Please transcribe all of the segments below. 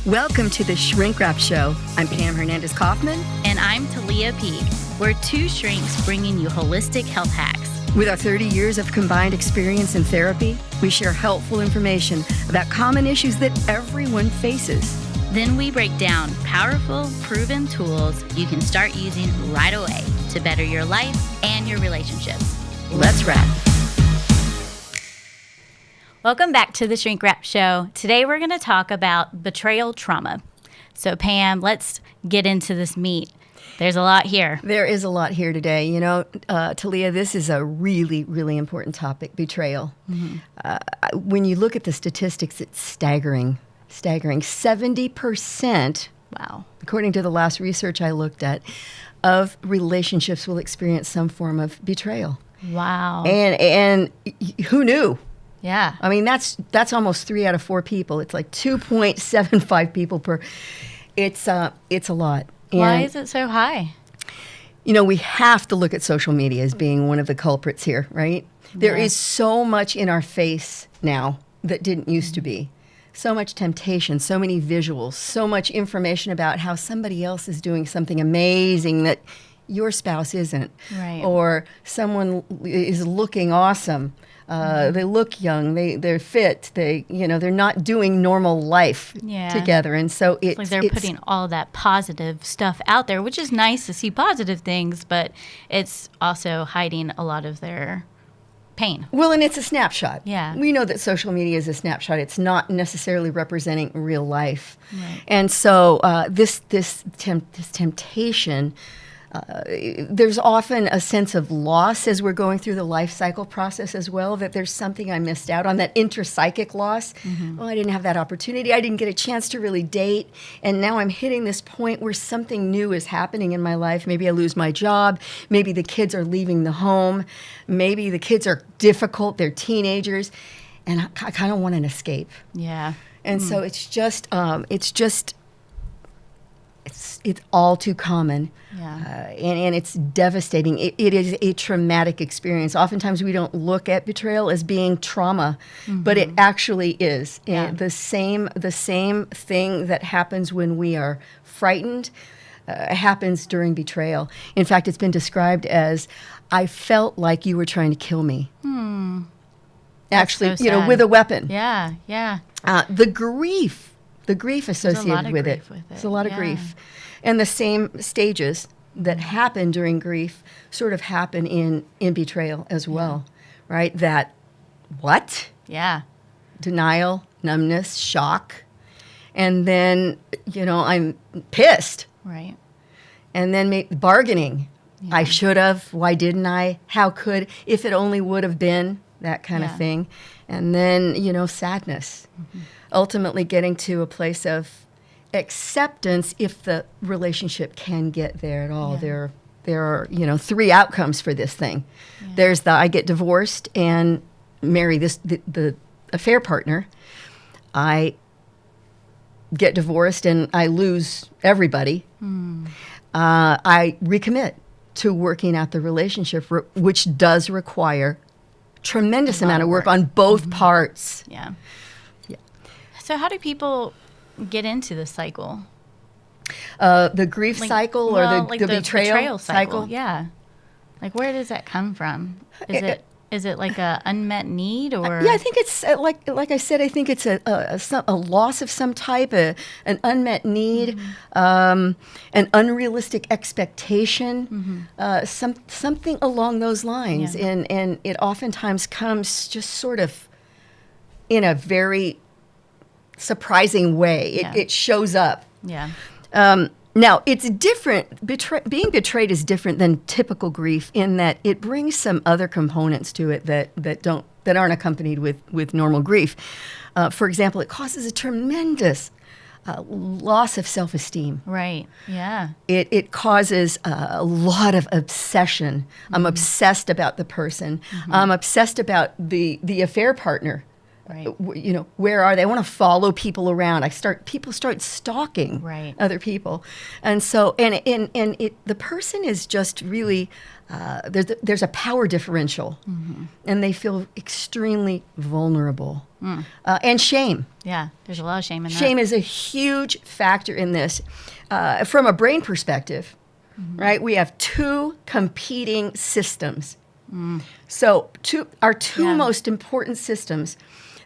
Welcome to the Shrink Wrap Show. I'm Pam Hernandez-Kaufman. And I'm Tahliah Peak. We're two shrinks bringing you holistic health hacks. With our 30 years of combined experience in therapy, we share helpful information about common issues that everyone faces. Then we break down powerful, proven tools you can start using right away to better your life and your relationships. Let's wrap. Welcome back to the Shrink Wrap Show. Today we're going to talk about betrayal trauma. So Pam, let's get into this meat. There's a lot here. There is a lot here today. You know, Tahliah, this is a really, really important topic, betrayal. Mm-hmm. When you look at the statistics, it's staggering. 70%, wow, according to the last research I looked at, of relationships will experience some form of betrayal. Wow. And who knew? Yeah. I mean, that's almost 3 out of 4 people. It's like 2.75 people per. It's a lot. And, why is it so high? You know, we have to look at social media as being one of the culprits here, right? There is so much in our face now that didn't used to be. So much temptation, so many visuals, so much information about how somebody else is doing something amazing that your spouse isn't. Right. Or someone is looking awesome. They look young. They're fit. They're not doing normal life together, and so it's like they're putting all that positive stuff out there, which is nice to see positive things, but it's also hiding a lot of their pain. Well, and it's a snapshot. Yeah, we know that social media is a snapshot. It's not necessarily representing real life, right. And so this temptation. There's often a sense of loss as we're going through the life cycle process as well, that there's something I missed out on, that intrapsychic loss. Mm-hmm. Oh, I didn't have that opportunity. I didn't get a chance to really date. And now I'm hitting this point where something new is happening in my life. Maybe I lose my job. Maybe the kids are leaving the home. Maybe the kids are difficult. They're teenagers. And I kind of want an escape. Yeah. And so it's all too common, and it's devastating. It is a traumatic experience. Oftentimes we don't look at betrayal as being trauma, but it actually is. Yeah. The same thing that happens when we are frightened happens during betrayal. In fact, it's been described as, I felt like you were trying to kill me. Actually, so with a weapon. Yeah. The grief associated with it. There's a lot of grief. And the same stages that happen during grief sort of happen in betrayal as well, right? That, what? Yeah. Denial, numbness, shock. And then, I'm pissed. Right. And then bargaining. Yeah. I should have. Why didn't I? How could? If it only would have been, that kind of thing. And then, Mm-hmm. sadness. Ultimately getting to a place of acceptance if the relationship can get there at all. Yeah. There are 3 outcomes for this thing. Yeah. There's the I get divorced and marry the affair partner. I get divorced and I lose everybody. I recommit to working out the relationship, which does require tremendous amount of work on both parts. Yeah. So how do people get into the cycle? The grief cycle or the betrayal cycle? Yeah. Like, where does that come from? Is it like a unmet need, or? Yeah, I think it's like I said. I think it's a loss of some type, an unmet need, an unrealistic expectation, something along those lines, and it oftentimes comes just sort of in a very surprising way. It shows up. Yeah. Now, it's different. Being betrayed is different than typical grief in that it brings some other components to it that aren't accompanied with normal grief. For example, it causes a tremendous loss of self-esteem. Right. Yeah. It causes a lot of obsession. I'm obsessed about the person. I'm obsessed about the affair partner Right. Where are they? I want to follow people around. People start stalking Right. other people. And so, the person is just really, there's a power differential, and they feel extremely vulnerable. And shame. Yeah, there's a lot of shame in that. Shame is a huge factor in this. From a brain perspective, right? We have two competing systems. So our two most important systems,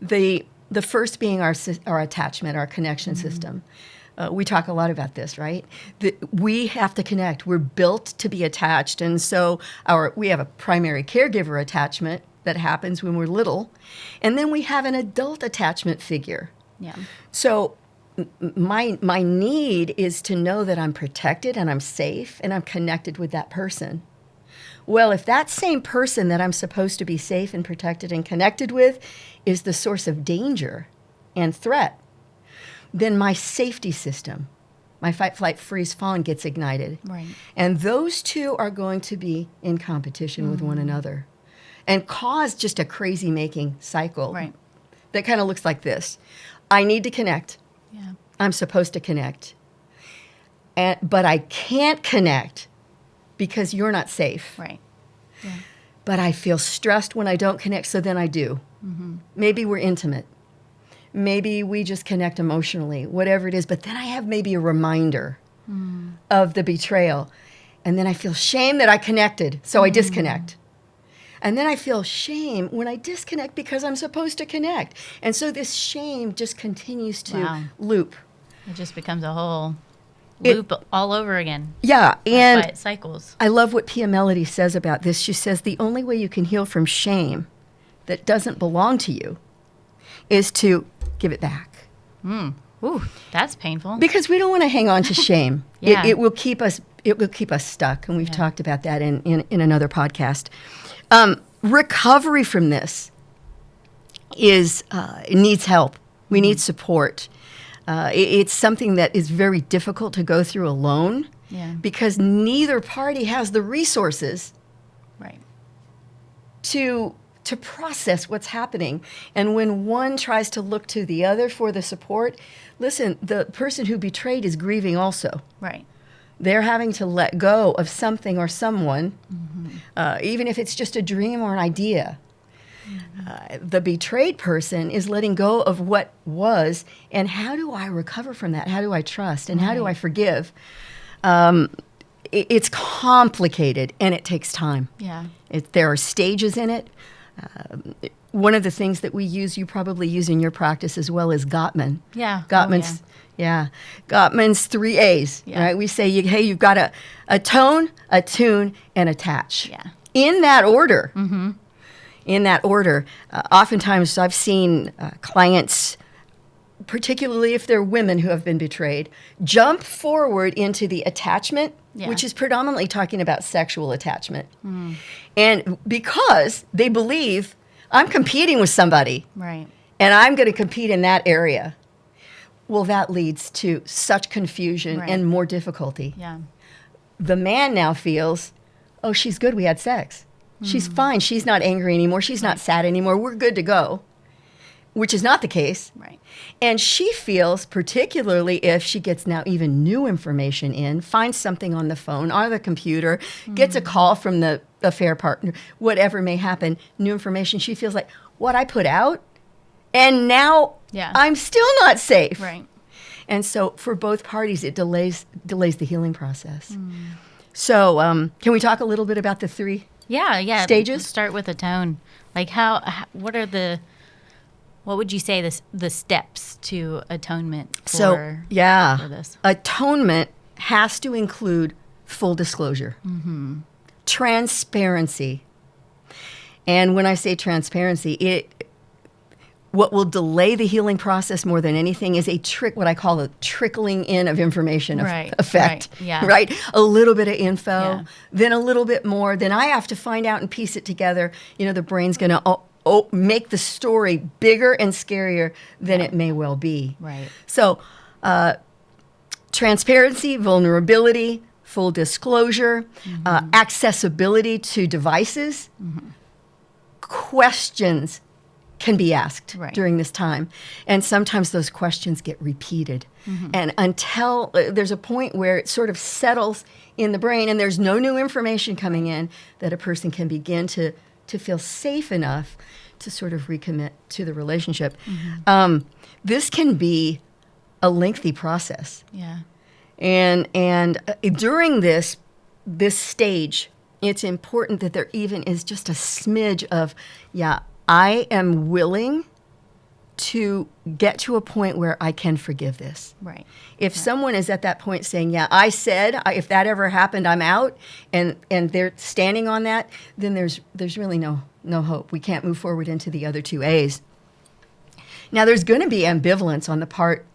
the first being our attachment, our connection system. We talk a lot about this, right? We have to connect. We're built to be attached. And so we have a primary caregiver attachment that happens when we're little. And then we have an adult attachment figure. Yeah. So my need is to know that I'm protected and I'm safe and I'm connected with that person. Well, if that same person that I'm supposed to be safe and protected and connected with is the source of danger and threat, then my safety system, my fight, flight, freeze, fawn gets ignited. Right. And those two are going to be in competition with one another and cause just a crazy-making cycle Right. that kind of looks like this. I need to connect. Yeah. I'm supposed to connect. But I can't connect because you're not safe. Right. Yeah. But I feel stressed when I don't connect, so then I do. Maybe we're intimate. Maybe we just connect emotionally, whatever it is. But then I have maybe a reminder of the betrayal. And then I feel shame that I connected, so I disconnect. And then I feel shame when I disconnect because I'm supposed to connect. And so this shame just continues to loop. It just becomes a whole loop all over again. Yeah, and That's why it cycles. I love what Pia Melody says about this. She says the only way you can heal from shame that doesn't belong to you is to give it back. Ooh, that's painful. Because we don't want to hang on to shame. Yeah. It will keep us stuck, and we've talked about that in another podcast. Recovery from this needs help. We need support. It's something that is very difficult to go through alone because neither party has the resources Right. to process what's happening. And when one tries to look to the other for the support, listen, the person who betrayed is grieving also. Right. They're having to let go of something or someone, even if it's just a dream or an idea. The betrayed person is letting go of what was, and how do I recover from that? How do I trust? And how do I forgive? It's complicated, and it takes time. Yeah. There are stages in it. One of the things that we use, you probably use in your practice as well, is Gottman. Yeah. Gottman's, Gottman's 3 A's, right? We say, hey, you've got to atone, attune, and attach. Yeah. In that order. In that order. Oftentimes I've seen clients, particularly if they're women who have been betrayed, jump forward into the attachment, which is predominantly talking about sexual attachment. And because they believe I'm competing with somebody, Right. and I'm going to compete in that area, well, that leads to such confusion and more difficulty. Yeah. The man now feels, oh, she's good, we had sex. She's fine, she's not angry anymore, she's not sad anymore, we're good to go, which is not the case. Right. And she feels, particularly if she gets now even new information in, finds something on the phone or the computer, gets a call from the affair partner, whatever may happen, new information, she feels like, what I put out? And now I'm still not safe. Right. And so for both parties, it delays the healing process. So can we talk a little bit about the 3 stages? Let's start with atone. Like what would you say the steps to atonement for this? Atonement has to include full disclosure, transparency. And when I say transparency, what will delay the healing process more than anything is what I call a trickling in of information effect. Right? A little bit of info, then a little bit more, then I have to find out and piece it together. The brain's going to make the story bigger and scarier than it may well be. Right. So transparency, vulnerability, full disclosure, accessibility to devices, questions can be asked Right. during this time. And sometimes those questions get repeated. And until there's a point where it sort of settles in the brain and there's no new information coming in, that a person can begin to feel safe enough to sort of recommit to the relationship. This can be a lengthy process. Yeah. And during this stage, it's important that there even is just a smidge of, I am willing to get to a point where I can forgive this. Right. If someone is at that point saying, I said, if that ever happened, I'm out, and they're standing on that, then there's really no hope. We can't move forward into the other two A's. Now, there's going to be ambivalence on the part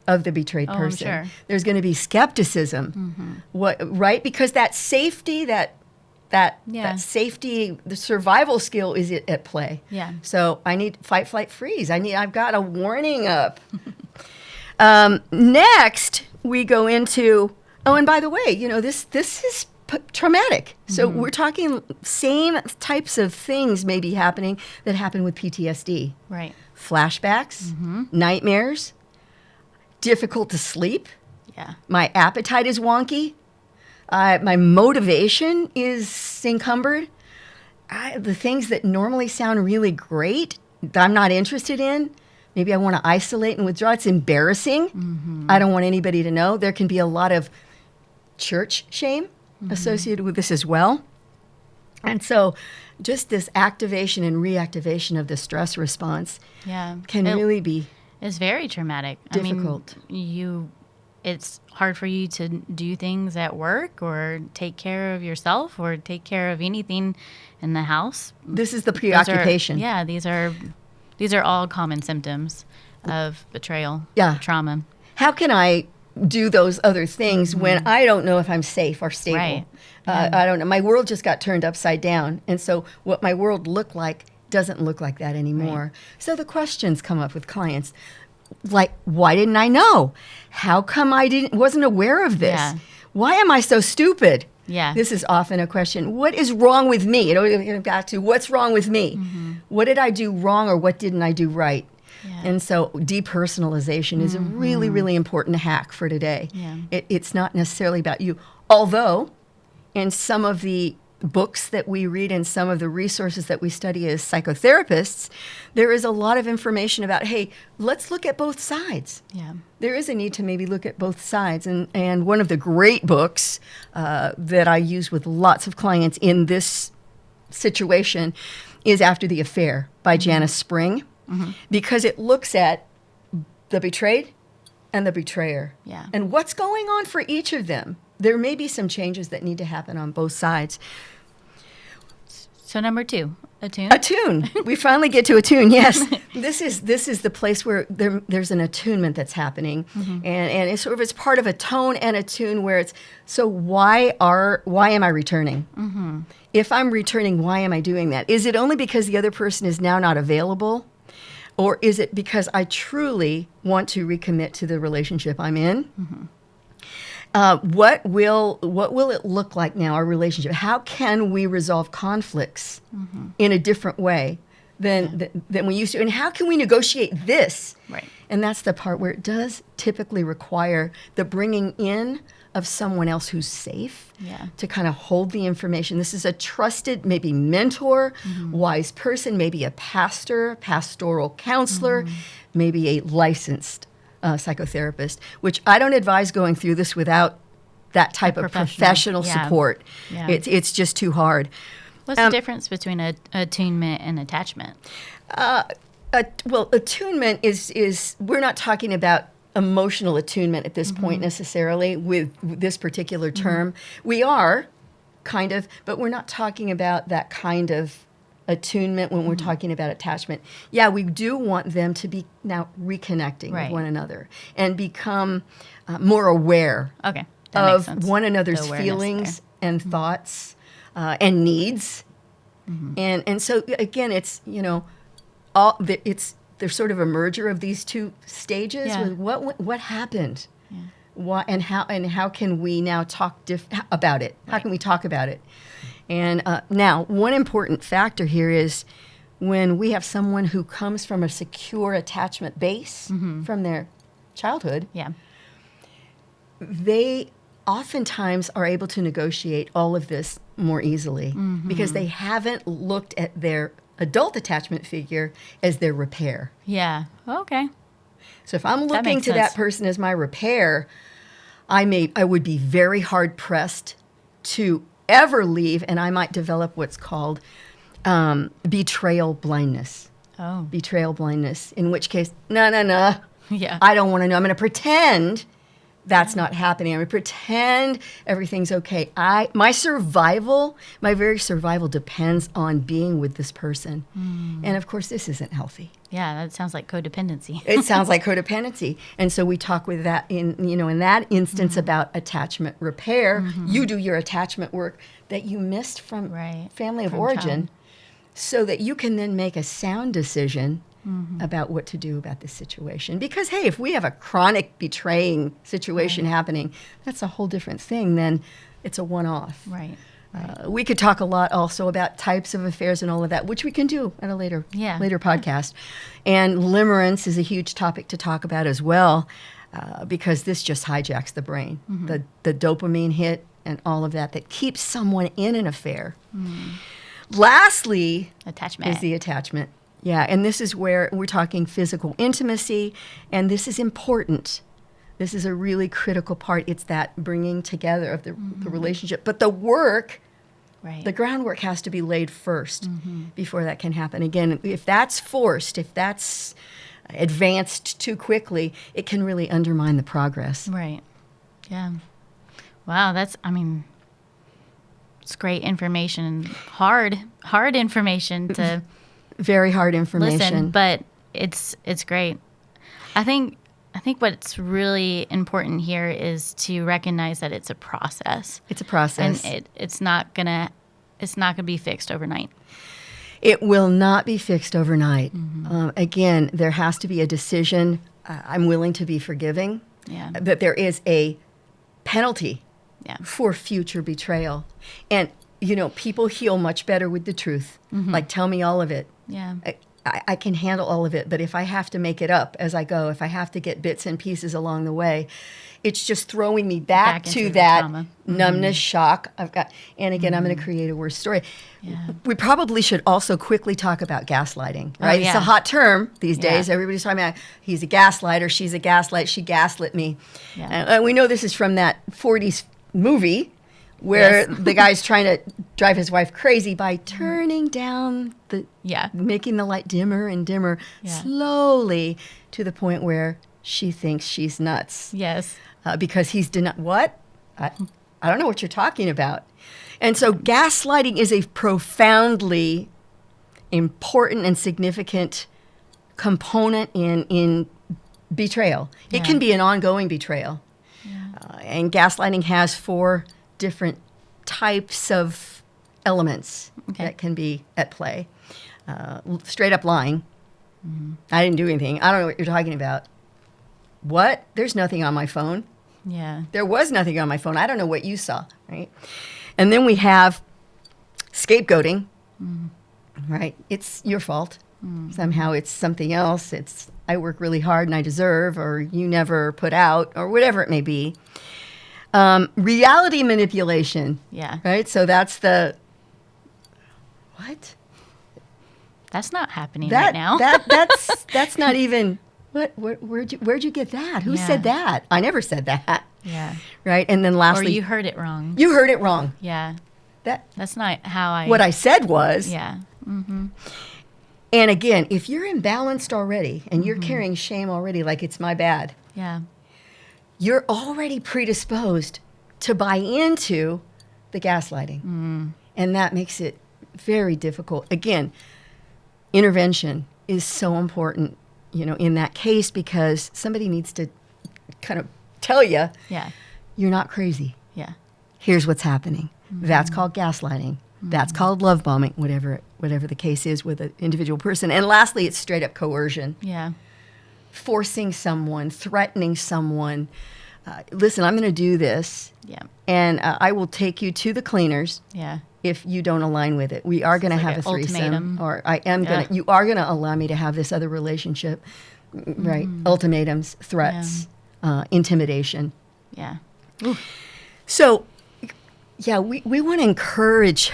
of the betrayed person. Sure. There's going to be skepticism, right? Because that safety, that safety, the survival skill is at play. Yeah. So I need fight, flight, freeze. I've got a warning up. Next, we go into, and by the way, this is traumatic. So we're talking same types of things may be happening that happen with PTSD. Right. Flashbacks, nightmares, difficult to sleep. Yeah. My appetite is wonky. My motivation is encumbered. The things that normally sound really great, that I'm not interested in. Maybe I want to isolate and withdraw. It's embarrassing. I don't want anybody to know. There can be a lot of church shame associated with this as well. And so just this activation and reactivation of the stress response can really be It's very traumatic. difficult. I mean, it's hard for you to do things at work or take care of yourself or take care of anything in the house. This is the preoccupation. These are all common symptoms of betrayal, trauma. How can I do those other things when I don't know if I'm safe or stable? Right. I don't know. My world just got turned upside down. And so what my world looked like doesn't look like that anymore. Right. So the questions come up with clients like, why didn't I know? How come I wasn't aware of this? Yeah. Why am I so stupid? Yeah. This is often a question. What is wrong with me? It always goes back to what's wrong with me? What did I do wrong or what didn't I do right? Yeah. And so depersonalization is a really, really important hack for today. Yeah. It's not necessarily about you. Although in some of the books that we read and some of the resources that we study as psychotherapists, there is a lot of information about, hey, let's look at both sides. Yeah. There is a need to maybe look at both sides. And one of the great books that I use with lots of clients in this situation is After the Affair by Janice Spring, because it looks at the betrayed and the betrayer. Yeah. And what's going on for each of them. There may be some changes that need to happen on both sides. So number 2, attune. Attune. We finally get to attune. Yes, this is the place where there's an attunement that's happening, and it's sort of it's part of a tone and a tune where it's so why am I returning? If I'm returning, why am I doing that? Is it only because the other person is now not available, or is it because I truly want to recommit to the relationship I'm in? What will it look like now, our relationship? How can we resolve conflicts in a different way than we used to? And how can we negotiate this? Right. And that's the part where it does typically require the bringing in of someone else who's safe to kind of hold the information. This is a trusted, maybe mentor, wise person, maybe a pastor, pastoral counselor, maybe a licensed psychotherapist, which I don't advise going through this without that type of professional support. Yeah. It's just too hard. What's the difference between attunement and attachment? Well, attunement is we're not talking about emotional attunement at this point necessarily with this particular term. We are kind of, but we're not talking about that kind of attunement when we're talking about attachment. Yeah, we do want them to be now reconnecting with one another and become more aware of one another's feelings and thoughts and needs. And so again, it's there's sort of a merger of these two stages. Yeah. With what happened, why and how can we now talk about it? How can we talk about it? And now, one important factor here is when we have someone who comes from a secure attachment base from their childhood, Yeah. they oftentimes are able to negotiate all of this more easily because they haven't looked at their adult attachment figure as their repair. Yeah. Okay. So if I'm looking makes to that sense. person as my repair, I would be very hard pressed to ever leave, and I might develop what's called betrayal blindness. Oh. Betrayal blindness, in which case, no, Yeah. I don't want to know. I'm going to pretend that's not happening. I'm going to pretend everything's okay. My very survival depends on being with this person. And of course, this isn't healthy. Yeah. That sounds like codependency. It sounds like codependency. And so we talk with that in that instance about attachment repair. You do your attachment work that you missed from family of From origin child. so that you can then make a sound decision about what to do about this situation. Because, hey, if we have a chronic betraying situation happening, that's a whole different thing than it's a one-off. Right. We could talk a lot also about types of affairs and all of that, which we can do at a later podcast. And limerence is a huge topic to talk about as well, because this just hijacks the brain. The dopamine hit and all of that keeps someone in an affair. Lastly, Attachment. is the attachment. Yeah, and this is where we're talking physical intimacy, and this is important. This is a really critical part. It's that bringing together of the relationship. But the work, the groundwork has to be laid first before that can happen. Again, if that's forced, if that's advanced too quickly, it can really undermine the progress. Right. Yeah. Wow. It's great information. Hard information to Very hard information. listen, but it's great. I think what's really important here is to recognize that it's a process. It's a process. And it's not gonna be fixed overnight. It will not be fixed overnight. Again, there has to be a decision. I'm willing to be forgiving. Yeah. That there is a penalty Yeah. for future betrayal. And, people heal much better with the truth. Like, tell me all of it. Yeah. I can handle all of it. But if I have to make it up as I go, if I have to get bits and pieces along the way, it's just throwing me back Back to into the that trauma. numbness, shock. And again, I'm going to create a worse story. Yeah. We probably should also quickly talk about gaslighting, right? It's yeah. a hot term these days. Yeah. Everybody's talking about he's a gaslighter, she's a gaslight, she gaslit me. Yeah. And we know this is from that 40s movie where Yes. the guy's trying to drive his wife crazy by turning down making the light dimmer and dimmer slowly to the point where she thinks she's nuts. Yes. Because he's what? I don't know what you're talking about. And so gaslighting is a profoundly important and significant component in betrayal. It can be an ongoing betrayal. And gaslighting has 4 different types of elements that can be at play. Straight up lying. I didn't do anything. I don't know what you're talking about. What? There's nothing on my phone. Yeah. There was nothing on my phone. I don't know what you saw, right? And then we have scapegoating, right? It's your fault. Somehow it's something else. It's I work really hard and I deserve, or you never put out, or whatever it may be. Reality manipulation. Yeah. Right? So that's what? That's not happening right now. That's not even... Where'd you get that? Who said that? I never said that. Yeah. Right? And then Or lastly... you heard it wrong. You heard it wrong. Yeah. That's not how what I said was... Yeah. And again, if you're imbalanced already and you're carrying shame already, like it's my bad, Yeah. you're already predisposed to buy into the gaslighting. And that makes it very difficult. Again, intervention is so important, in that case, because somebody needs to kind of tell you, Yeah. you're not crazy. Yeah. Here's what's happening. That's called gaslighting. That's called love bombing, whatever the case is with an individual person. And lastly, it's straight up coercion. Yeah. Forcing someone, threatening someone. Listen, I'm going to do this. Yeah. And I will take you to the cleaners Yeah. if you don't align with it. We are going to have a threesome, ultimatum. or I am going to. You are going to allow me to have this other relationship, right? Ultimatums, threats, intimidation. Yeah. So, yeah, we want to encourage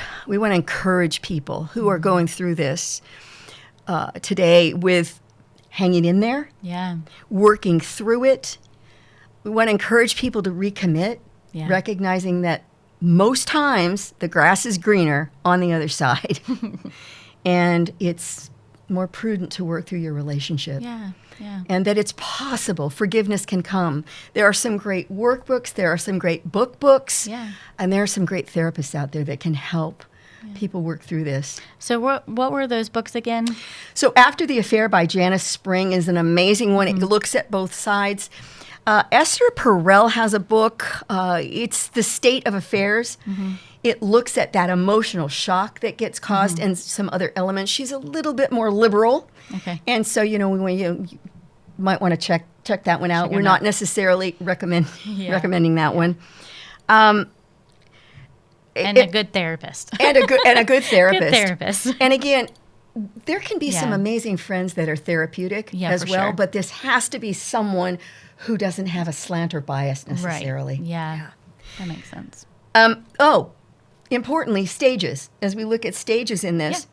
people who are going through this today with hanging in there, working through it. We want to encourage people to recommit, recognizing that most times the grass is greener on the other side, and it's more prudent to work through your relationship. And that it's possible. Forgiveness can come. There are some great workbooks. There are some great books. And there are some great therapists out there that can help people work through this. So what were those books again? So After the Affair by Janice Spring is an amazing one. It looks at both sides. Esther Perel has a book. It's The State of Affairs. It looks at that emotional shock that gets caused and some other elements. She's a little bit more liberal. And so, you might want to check that one out. We're not necessarily recommending that one. And a good therapist. And a good therapist. Good therapist. And again, there can be some amazing friends that are therapeutic as well, but this has to be someone who doesn't have a slant or bias necessarily. Right. Yeah. That makes sense. Importantly, stages. As we look at stages in this,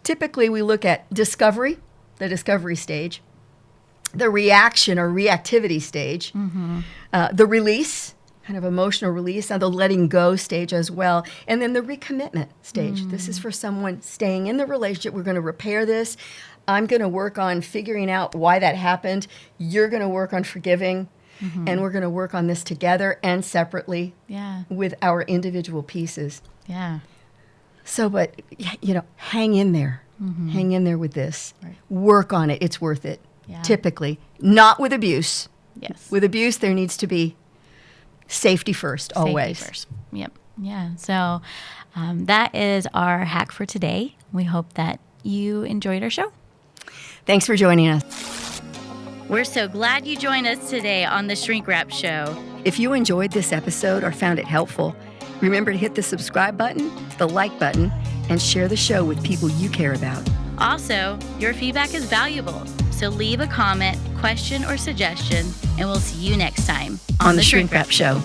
typically we look at discovery, the discovery stage, the reaction or reactivity stage, the release, kind of emotional release, and the letting go stage as well, and then the recommitment stage. This is for someone staying in the relationship. We're going to repair this. I'm going to work on figuring out why that happened. You're going to work on forgiving, and we're going to work on this together and separately with our individual pieces. So, but, hang in there. Hang in there with this. Work on it. It's worth it. Typically. Not with abuse. With abuse, there needs to be safety first, always. Safety first. Yep. Yeah. So that is our hack for today. We hope that you enjoyed our show. Thanks for joining us. We're so glad you joined us today on the Shrink Wrap Show. If you enjoyed this episode or found it helpful, remember to hit the subscribe button, the like button, and share the show with people you care about. Also, your feedback is valuable, so leave a comment, question, or suggestion, and we'll see you next time on the Shrink Wrap Show.